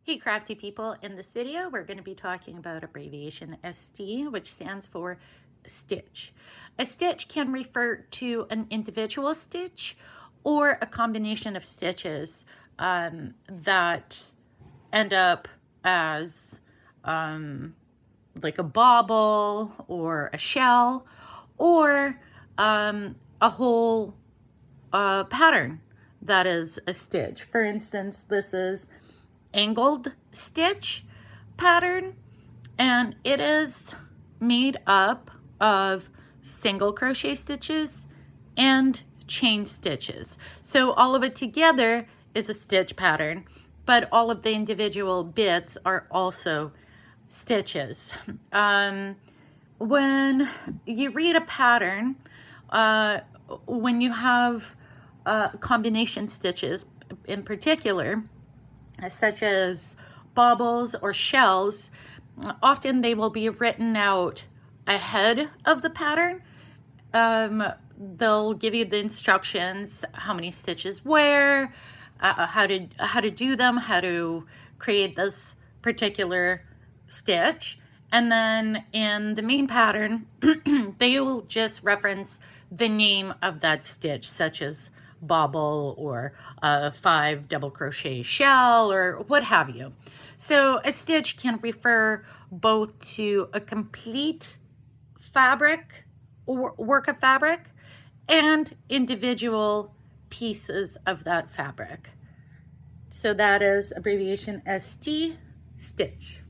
Hey crafty people, in this video we're going to be talking about abbreviation ST, which stands for stitch. A stitch can refer to an individual stitch or a combination of stitches that end up as like a bauble or a shell or a whole pattern that is a stitch. For instance, this is angled stitch pattern, and it is made up of single crochet stitches and chain stitches. So all of it together is a stitch pattern, but all of the individual bits are also stitches. When you read a pattern, when you have combination stitches in particular, such as baubles or shells, often they will be written out ahead of the pattern. They'll give you the instructions, how many stitches where, how to do them, how to create this particular stitch. And then in the main pattern, they will just reference the name of that stitch, such as bauble or a 5 double crochet shell or what have you. So a stitch can refer both to a complete fabric or work of fabric and individual pieces of that fabric. So that is abbreviation ST, stitch.